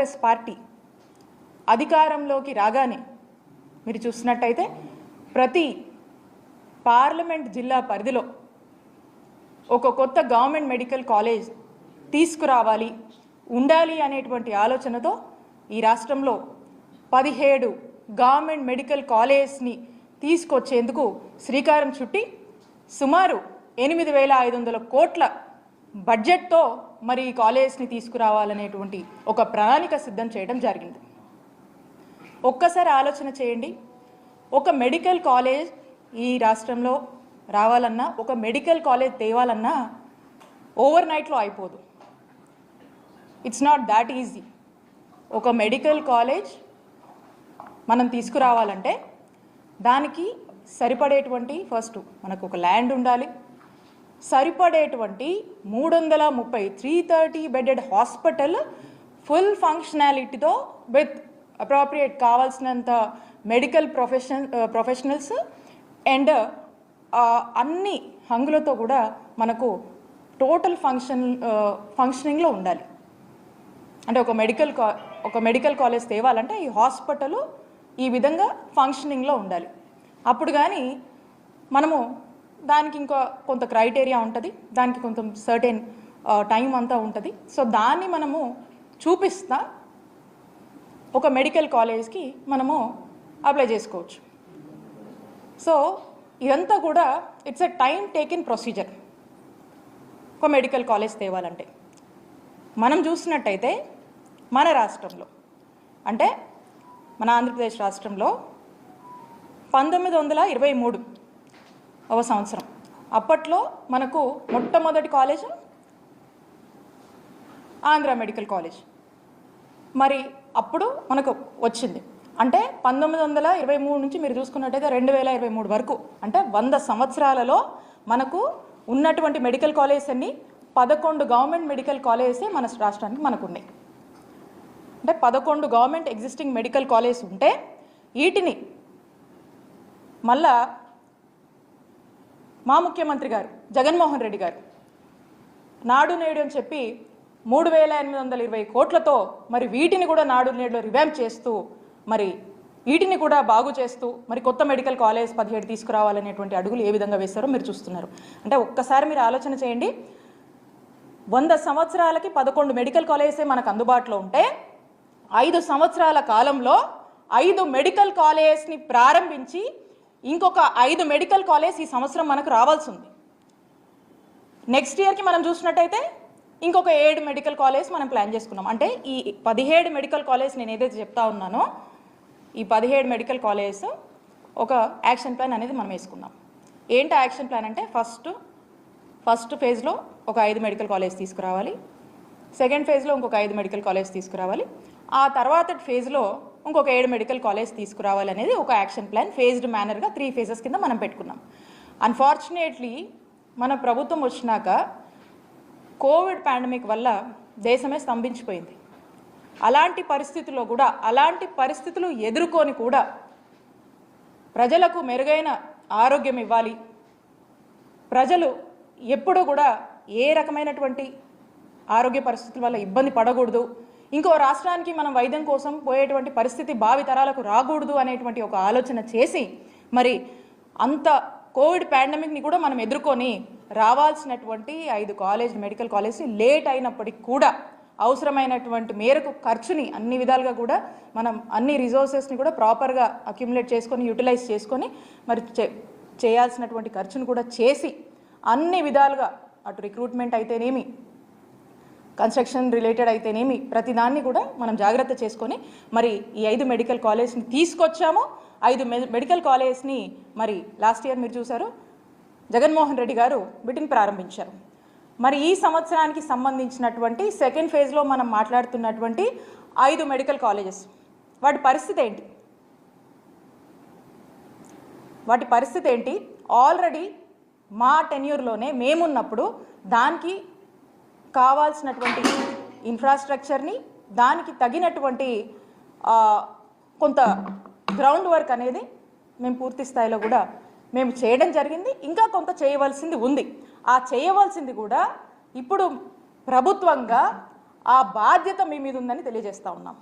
Congress party అధికారంలోకి రాగానే మీరు చూసినట్టయితే ప్రతి పార్లమెంట్ జిల్లా పరిధిలో ఒక కొత్త గవర్నమెంట్ మెడికల్ కాలేజ్ తీసుకురావాలి ఉండాలి అనేటువంటి ఆలోచనతో ఈ రాష్ట్రంలో 17 గవర్నమెంట్ మెడికల్ కాలేజ్ని తీసుకొచ్చేందుకు శ్రీకారం చుట్టి సుమారు 8,500 కోట్ల బడ్జెట్తో మరి ఈ కాలేజ్ని తీసుకురావాలనేటువంటి ఒక ప్రణాళిక సిద్ధం చేయడం జరిగింది. ఒక్కసారి ఆలోచన చేయండి, ఒక మెడికల్ కాలేజ్ ఈ రాష్ట్రంలో రావాలన్నా, ఒక మెడికల్ కాలేజ్ తేవాలన్నా ఓవర్ నైట్లో అయిపోదు. It's not that easy. ఒక మెడికల్ కాలేజ్ మనం తీసుకురావాలంటే దానికి సరిపడేటువంటి ఫస్ట్ మనకు ఒక ల్యాండ్ ఉండాలి, సరిపడేటువంటి 330 బెడెడ్ హాస్పిటల్ ఫుల్ ఫంక్షనాలిటీతో విత్ అప్రోప్రియేట్ కావాల్సినంత మెడికల్ ప్రొఫెషనల్స్ అండ్ అన్ని హంగులతో కూడా మనకు టోటల్ ఫంక్షనింగ్లో ఉండాలి. అంటే ఒక మెడికల్ కాలేజ్ తేవాలంటే ఈ హాస్పిటల్ ఈ విధంగా ఫంక్షనింగ్లో ఉండాలి. అప్పుడు కానీ మనము దానికి ఇంకా కొంత క్రైటీరియా ఉంటుంది, దానికి కొంత సర్టెన్ టైం అంతా ఉంటుంది. సో దాన్ని మనము చూపిస్తా ఒక మెడికల్ కాలేజ్కి మనము అప్లై చేసుకోవచ్చు. సో ఇదంతా కూడా it's a time taken procedure. ఒక మెడికల్ కాలేజ్ తేవాలంటే మనం చూసినట్టయితే మన రాష్ట్రంలో అంటే మన ఆంధ్రప్రదేశ్ రాష్ట్రంలో 1923 సంవత్సరం అప్పట్లో మనకు మొట్టమొదటి కాలేజ్ ఆంధ్ర మెడికల్ కాలేజ్ మరి అప్పుడు మనకు వచ్చింది. అంటే 1923 నుంచి మీరు చూసుకున్నట్టయితే 2023 వరకు అంటే 100 సంవత్సరాలలో మనకు ఉన్నటువంటి మెడికల్ కాలేజెస్ అన్ని 11 గవర్నమెంట్ మెడికల్ కాలేజెసే మన రాష్ట్రానికి మనకు ఉన్నాయి. అంటే 11 గవర్నమెంట్ ఎగ్జిస్టింగ్ మెడికల్ కాలేజ్ ఉంటే వీటిని మళ్ళా మా ముఖ్యమంత్రి గారు జగన్మోహన్ రెడ్డి గారు నాడు నేడు అని చెప్పి 3,820 కోట్లతో మరి వీటిని కూడా నాడు నేడులో రివాంప్ చేస్తూ మరి వీటిని కూడా బాగు చేస్తూ మరి కొత్త మెడికల్ కాలేజ్ 17 తీసుకురావాలనేటువంటి అడుగులు ఏ విధంగా వేస్తారో మీరు చూస్తున్నారు. అంటే ఒక్కసారి మీరు ఆలోచన చేయండి, 100 సంవత్సరాలకి 11 మెడికల్ కాలేజెసే మనకు అందుబాటులో ఉంటే 5 సంవత్సరాల కాలంలో 5 మెడికల్ కాలేజెస్ని ప్రారంభించి ఇంకొక 5 మెడికల్ కాలేజ్ ఈ సంవత్సరం మనకు రావాల్సి ఉంది. నెక్స్ట్ ఇయర్కి మనం చూసినట్టయితే ఇంకొక 7 మెడికల్ కాలేజ్ మనం ప్లాన్ చేసుకున్నాం. అంటే ఈ 17 మెడికల్ కాలేజ్ నేను ఏదైతే చెప్తా ఉన్నానో ఈ 17 మెడికల్ కాలేజ్ ఒక యాక్షన్ ప్లాన్ అనేది మనం వేసుకున్నాం. ఏంటి యాక్షన్ ప్లాన్ అంటే ఫస్ట్ ఫేజ్లో ఒక 5 మెడికల్ కాలేజ్ తీసుకురావాలి, సెకండ్ ఫేజ్లో ఇంకొక 5 మెడికల్ కాలేజ్ తీసుకురావాలి, ఆ తర్వాత ఫేజ్లో ఇంకొక 7 మెడికల్ కాలేజ్ తీసుకురావాలి అనేది ఒక యాక్షన్ ప్లాన్ ఫేజ్డ్ మేనర్గా 3 ఫేజెస్ కింద మనం పెట్టుకున్నాం. అన్ఫార్చునేట్లీ మన ప్రభుత్వం వచ్చినాక కోవిడ్ పాండమిక్ వల్ల దేశమే స్తంభించిపోయింది. అలాంటి పరిస్థితులు ఎదుర్కొని కూడా ప్రజలకు మెరుగైన ఆరోగ్యం ఇవ్వాలి, ప్రజలు ఎప్పుడూ కూడా ఏ రకమైనటువంటి ఆరోగ్య పరిస్థితుల వల్ల ఇబ్బంది పడకూడదు, ఇంకో రాష్ట్రానికి మనం వైద్యం కోసం పోయేటువంటి పరిస్థితి భావితరాలకు రాకూడదు అనేటువంటి ఒక ఆలోచన చేసి మరి అంత కోవిడ్ పాండమిక్ని కూడా మనం ఎదుర్కొని రావాల్సినటువంటి 5 మెడికల్ కాలేజ్ లేట్ అయినప్పటికీ కూడా అవసరమైనటువంటి మేరకు ఖర్చుని అన్ని విధాలుగా కూడా మనం అన్ని రిసోర్సెస్ని కూడా ప్రాపర్గా అక్యుములేట్ చేసుకొని యూటిలైజ్ చేసుకొని మరి చేయాల్సినటువంటి ఖర్చును కూడా చేసి అన్ని విధాలుగా అటు రిక్రూట్మెంట్ అయితేనేమి కన్స్ట్రక్షన్ రిలేటెడ్ అయితేనేమి ప్రతిదాన్ని కూడా మనం జాగ్రత్త చేసుకొని మరి ఈ 5 మెడికల్ కాలేజ్ని తీసుకొచ్చాము. 5 మెడికల్ కాలేజ్ని మరి లాస్ట్ ఇయర్ మీరు చూసారు జగన్మోహన్ రెడ్డి గారు వీటిని ప్రారంభించారు. మరి ఈ సంవత్సరానికి సంబంధించినటువంటి సెకండ్ ఫేజ్లో మనం మాట్లాడుతున్నటువంటి 5 మెడికల్ కాలేజెస్ వాటి పరిస్థితి ఏంటి? ఆల్రెడీ మా టెన్యూర్లోనే మేమున్నప్పుడు దానికి కావాల్సినటువంటి ఇన్ఫ్రాస్ట్రక్చర్ని దానికి తగినటువంటి కొంత గ్రౌండ్ వర్క్ అనేది మేము పూర్తి స్థాయిలో కూడా మేము చేయడం జరిగింది. ఇంకా కొంత చేయవలసింది ఉంది. ఆ చేయవలసింది కూడా ఇప్పుడు ప్రభుత్వంగా ఆ బాధ్యత మీ మీద ఉందని తెలియజేస్తా ఉన్నాం.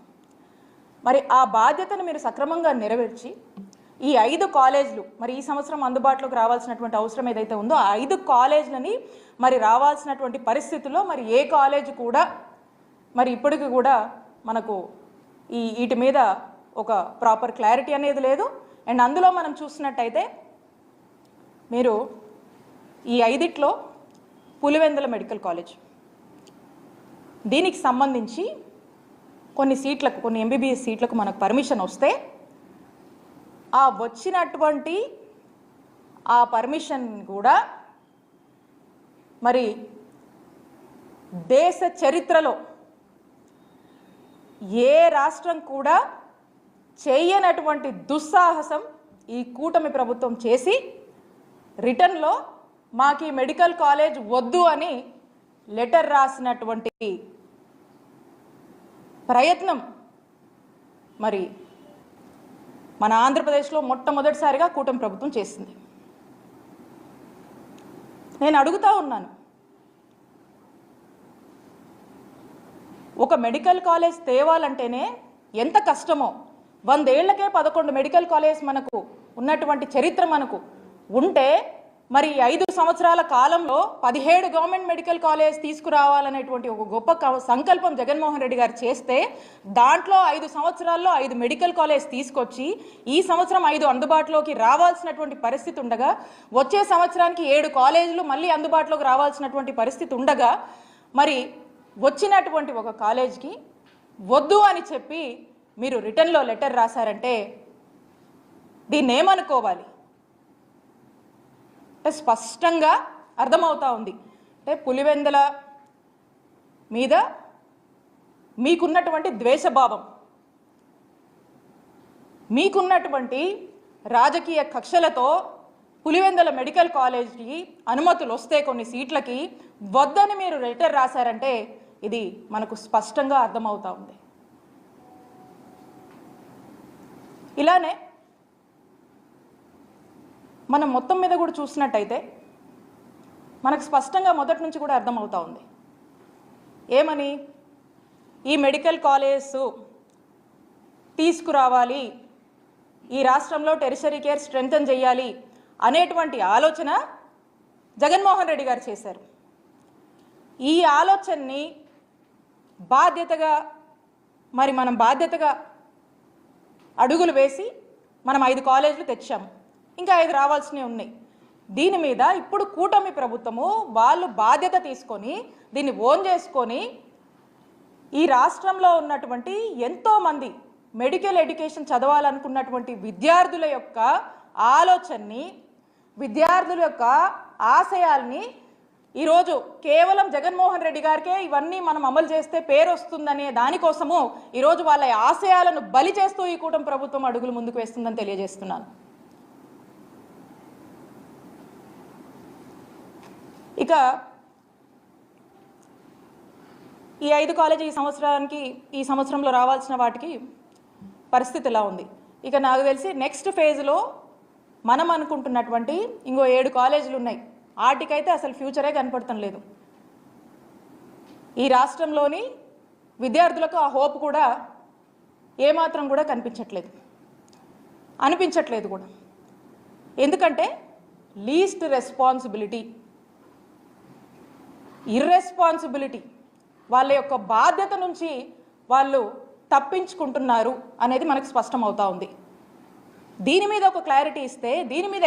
మరి ఆ బాధ్యతను మీరు సక్రమంగా నెరవేర్చి ఈ 5 కాలేజీలు మరి ఈ సంవత్సరం అందుబాటులోకి రావాల్సినటువంటి అవసరం ఏదైతే ఉందో ఆ 5 కాలేజీలని మరి రావాల్సినటువంటి పరిస్థితుల్లో మరి ఏ కాలేజీ కూడా మరి ఇప్పటికి కూడా మనకు వీటి మీద ఒక ప్రాపర్ క్లారిటీ అనేది లేదు. అండ్ అందులో మనం చూసినట్టయితే మీరు ఈ 5లో పులివెందుల మెడికల్ కాలేజ్ దీనికి సంబంధించి కొన్ని ఎంబీబీఎస్ సీట్లకు మనకు పర్మిషన్ వస్తే ఆ వచ్చినటువంటి ఆ పర్మిషన్ కూడా మరి దేశ చరిత్రలో ఏ రాష్ట్రం కూడా చేయనటువంటి దుస్సాహసం ఈ కూటమి ప్రభుత్వం చేసి రిటర్న్లో మాకు ఈ మెడికల్ కాలేజ్ వద్దు అని లెటర్ రాసినటువంటి ప్రయత్నం మరి మన ఆంధ్రప్రదేశ్లో మొట్టమొదటిసారిగా కూటమి ప్రభుత్వం చేసింది. నేను అడుగుతా ఉన్నాను, ఒక మెడికల్ కాలేజ్ తేవాలంటేనే ఎంత కష్టమో, 100 ఏళ్లకే 11 మెడికల్ కాలేజ్ మనకు ఉన్నటువంటి చరిత్ర మనకు ఉంటే మరి 5 సంవత్సరాల కాలంలో 17 గవర్నమెంట్ మెడికల్ కాలేజ్ తీసుకురావాలనేటువంటి ఒక గొప్ప సంకల్పం జగన్మోహన్ రెడ్డి గారు చేస్తే దాంట్లో 5 సంవత్సరాల్లో 5 మెడికల్ కాలేజ్ తీసుకొచ్చి ఈ సంవత్సరం 5 అందుబాటులోకి రావాల్సినటువంటి పరిస్థితి ఉండగా వచ్చే సంవత్సరానికి 7 కాలేజీలు మళ్ళీ అందుబాటులోకి రావాల్సినటువంటి పరిస్థితి ఉండగా మరి వచ్చినటువంటి ఒక కాలేజ్కి వద్దు అని చెప్పి మీరు రిటర్న్లో లెటర్ రాశారంటే దీన్ని ఏమనుకోవాలి? అంటే స్పష్టంగా అర్థమవుతా ఉంది. అంటే పులివెందుల మీద మీకున్నటువంటి ద్వేషభావం, మీకున్నటువంటి రాజకీయ కక్షలతో పులివెందుల మెడికల్ కాలేజ్కి అనుమతులు వస్తే కొన్ని సీట్లకి వద్దని మీరు లెటర్ రాశారంటే ఇది మనకు స్పష్టంగా అర్థమవుతా ఉంది. ఇలానే మనం మొత్తం మీద కూడా చూసినట్టయితే మనకు స్పష్టంగా మొదటి నుంచి కూడా అర్థమవుతా ఉంది. ఏమని? ఈ మెడికల్ కాలేజ్ తీసుకురావాలి, ఈ రాష్ట్రంలో టెరిషరీ కేర్ స్ట్రెంథన్ చేయాలి అనేటువంటి ఆలోచన జగన్మోహన్ రెడ్డి గారు చేశారు. ఈ ఆలోచనని బాధ్యతగా మనం బాధ్యతగా అడుగులు వేసి మనం 5 కాలేజీలు తెచ్చాము, ఇంకా 5 రావాల్సినవి ఉన్నాయి. దీని మీద ఇప్పుడు కూటమి ప్రభుత్వము వాళ్ళు బాధ్యత తీసుకొని దీన్ని ఓన్ చేసుకొని ఈ రాష్ట్రంలో ఉన్నటువంటి ఎంతోమంది మెడికల్ ఎడ్యుకేషన్ చదవాలనుకున్నటువంటి విద్యార్థుల యొక్క ఆలోచనని, విద్యార్థుల యొక్క ఆశయాల్ని ఈరోజు కేవలం జగన్మోహన్ రెడ్డి గారికే ఇవన్నీ మనం అమలు చేస్తే పేరు వస్తుందనే దానికోసము ఈరోజు వాళ్ళ ఆశయాలను బలి చేస్తూ ఈ కూటమి ప్రభుత్వం అడుగులు ముందుకు వేస్తుందని తెలియజేస్తున్నాను. ఇక ఈ 5 కాలేజీ ఈ సంవత్సరంలో రావాల్సిన వాటికి పరిస్థితి ఎలా ఉంది? ఇక నాకు తెలిసి నెక్స్ట్ ఫేజ్లో మనం అనుకుంటున్నటువంటి ఇంకో 7 కాలేజీలు ఉన్నాయి. వాటికైతే అసలు ఫ్యూచరే కనపడటం లేదు. ఈ రాష్ట్రంలోని విద్యార్థులకు ఆ హోప్ కూడా ఏమాత్రం కూడా అనిపించట్లేదు కూడా. ఎందుకంటే లీస్ట్ రెస్పాన్సిబిలిటీ, ఇర్రెస్పాన్సిబిలిటీ, వాళ్ళ యొక్క బాధ్యత నుంచి వాళ్ళు తప్పించుకుంటున్నారు అనేది మనకు స్పష్టమవుతా ఉంది. దీని మీద ఒక క్లారిటీ ఇస్తే, దీని మీద